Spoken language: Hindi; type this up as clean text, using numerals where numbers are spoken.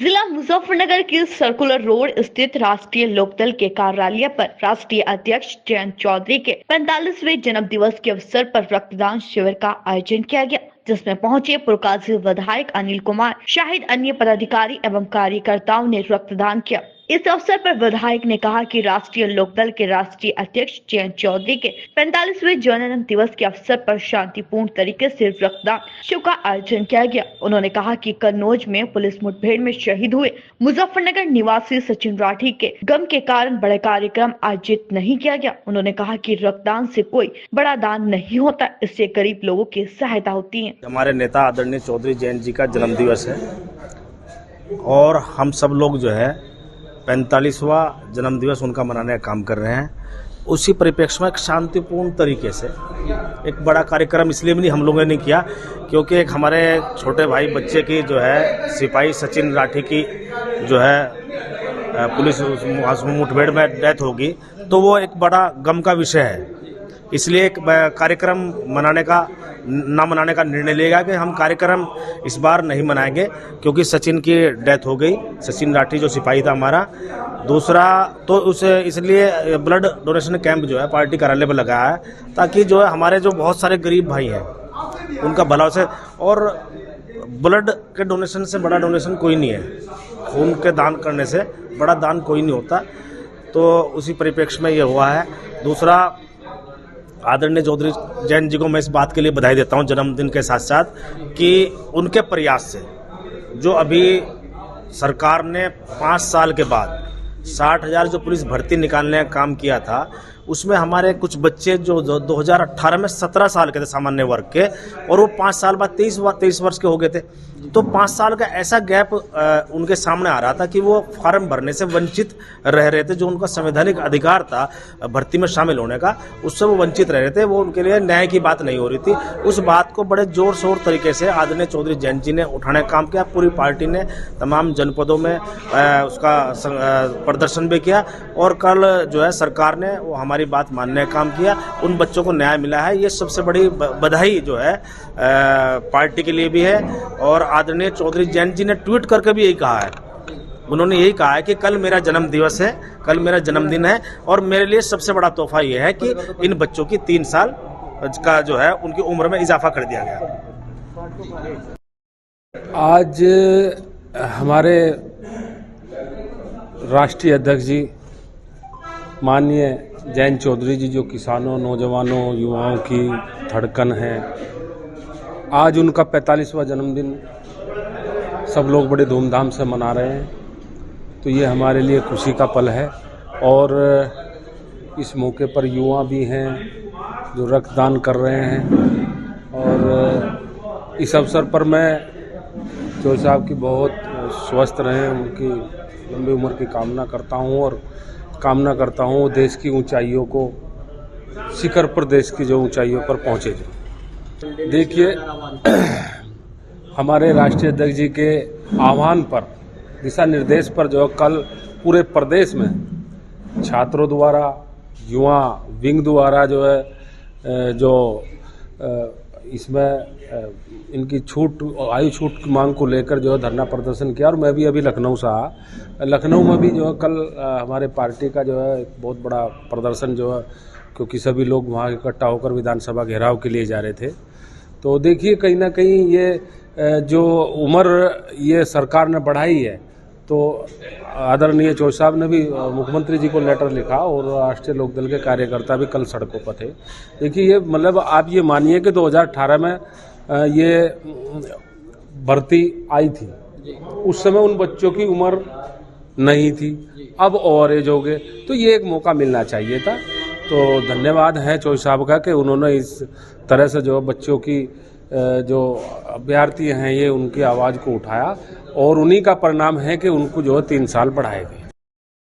जिला मुजफ्फरनगर के सर्कुलर रोड स्थित राष्ट्रीय लोकदल के कार्यालय पर राष्ट्रीय अध्यक्ष जयंत चौधरी के 45वें जन्म दिवस के अवसर पर रक्तदान शिविर का आयोजन किया गया, जिसमें पहुंचे पूर्व विधायक अनिल कुमार शाहिद अन्य पदाधिकारी एवं कार्यकर्ताओं ने रक्तदान किया। इस अवसर पर विधायक ने कहा कि राष्ट्रीय लोकदल के राष्ट्रीय अध्यक्ष जयंत चौधरी के 45वें जन्म दिवस के अवसर पर शांतिपूर्ण तरीके से रक्तदान शिविर का आयोजन किया गया। उन्होंने कहा कि कन्नौज में पुलिस मुठभेड़ में शहीद हुए मुजफ्फरनगर निवासी सचिन राठी के गम के कारण बड़े कार्यक्रम आयोजित नहीं किया गया। उन्होंने कहा कि रक्तदान से कोई बड़ा दान नहीं होता, इससे गरीब लोगों की सहायता होती है। हमारे नेता आदरणीय चौधरी जयंत जी का जन्म दिवस है और हम सब लोग जो है 45वां जन्म दिवस उनका मनाने का काम कर रहे हैं। उसी परिप्रेक्ष्य में एक शांतिपूर्ण तरीके से एक बड़ा कार्यक्रम इसलिए भी नहीं हम लोगों ने किया क्योंकि एक हमारे छोटे भाई बच्चे की जो है सिपाही सचिन राठी की जो है पुलिस मुठभेड़ में डेथ होगी, तो वो एक बड़ा गम का विषय है। इसलिए एक कार्यक्रम न मनाने का निर्णय लिया कि हम कार्यक्रम इस बार नहीं मनाएंगे क्योंकि सचिन की डेथ हो गई, सचिन राठी जो सिपाही था हमारा। दूसरा तो उसे इसलिए ब्लड डोनेशन कैंप जो है पार्टी कार्यालय पर लगाया है ताकि जो है हमारे जो बहुत सारे गरीब भाई हैं उनका भला से, और ब्लड के डोनेशन से बड़ा डोनेशन कोई नहीं है, खून के दान करने से बड़ा दान कोई नहीं होता। तो उसी परिप्रेक्ष्य में ये हुआ है। दूसरा, आदरणीय चौधरी जयंत जी को मैं इस बात के लिए बधाई देता हूं जन्मदिन के साथ साथ कि उनके प्रयास से जो अभी सरकार ने 5 साल के बाद 60,000 जो पुलिस भर्ती निकालने का काम किया था, उसमें हमारे कुछ बच्चे जो 2018 में 17 साल के थे सामान्य वर्ग के, और वो 5 साल बाद 23 वर्ष के हो गए थे। तो 5 साल का ऐसा गैप उनके सामने आ रहा था कि वो फॉर्म भरने से वंचित रह रहे थे। जो उनका संवैधानिक अधिकार था भर्ती में शामिल होने का, उससे वो वंचित रह रहे थे। वो उनके लिए न्याय की बात नहीं हो रही थी। उस बात को बड़े जोर शोर तरीके से आदरणीय चौधरी जयंत जी ने उठाने का काम किया। पूरी पार्टी ने तमाम जनपदों में उसका प्रदर्शन भी किया और कल जो है सरकार ने वो हमारी बात मानने का काम किया। उन बच्चों को न्याय मिला है, ये सबसे बड़ी बधाई जो है पार्टी के लिए भी है। और आदरणीय चौधरी जयंत जी ने ट्वीट करके भी यही कहा है, उन्होंने यही कहा है कि कल मेरा जन्म दिवस है, कल मेरा जन्मदिन है और मेरे लिए सबसे बड़ा तोहफा ये है कि इन बच्चों की 3 साल का जो है उनकी उम्र में इजाफा कर दिया गया। आज हमारे राष्ट्रीय अध्यक्ष जी माननीय जयंत चौधरी जी, जो किसानों, नौजवानों, युवाओं की धड़कन है, आज उनका 45वां जन्मदिन सब लोग बड़े धूमधाम से मना रहे हैं। तो ये हमारे लिए खुशी का पल है। और इस मौके पर युवा भी हैं जो रक्तदान कर रहे हैं। और इस अवसर पर मैं चौधरी साहब की बहुत स्वस्थ रहें, उनकी लंबी उम्र की कामना करता हूं और कामना करता हूं देश की ऊंचाइयों को, शिखर पर देश की जो ऊंचाइयों पर पहुंचे। देखिए, हमारे राष्ट्रीय अध्यक्ष जी के आह्वान पर, दिशा निर्देश पर जो कल पूरे प्रदेश में छात्रों द्वारा, युवा विंग द्वारा जो है जो इसमें इनकी आयु छूट की मांग को लेकर जो है धरना प्रदर्शन किया। और मैं भी अभी लखनऊ से आया, लखनऊ में भी जो है कल हमारे पार्टी का जो है एक बहुत बड़ा प्रदर्शन जो है, क्योंकि सभी लोग वहाँ इकट्ठा होकर विधानसभा घेराव के लिए जा रहे थे। तो देखिए, कहीं ना कहीं ये जो उम्र ये सरकार ने बढ़ाई है, तो आदरणीय चौधरी साहब ने भी मुख्यमंत्री जी को लेटर लिखा और राष्ट्रीय लोकदल के कार्यकर्ता भी कल सड़कों पर थे। देखिए, ये मतलब आप ये मानिए कि 2018 में ये भर्ती आई थी, उस समय उन बच्चों की उम्र नहीं थी, अब ओवर एज हो गए, तो ये एक मौका मिलना चाहिए था। तो धन्यवाद है चौधरी साहब का कि उन्होंने इस तरह से जो बच्चों की जो अभ्यर्थी हैं ये उनकी आवाज़ को उठाया और उन्हीं का परिणाम है कि उनको जो 3 साल बढ़ाए गए।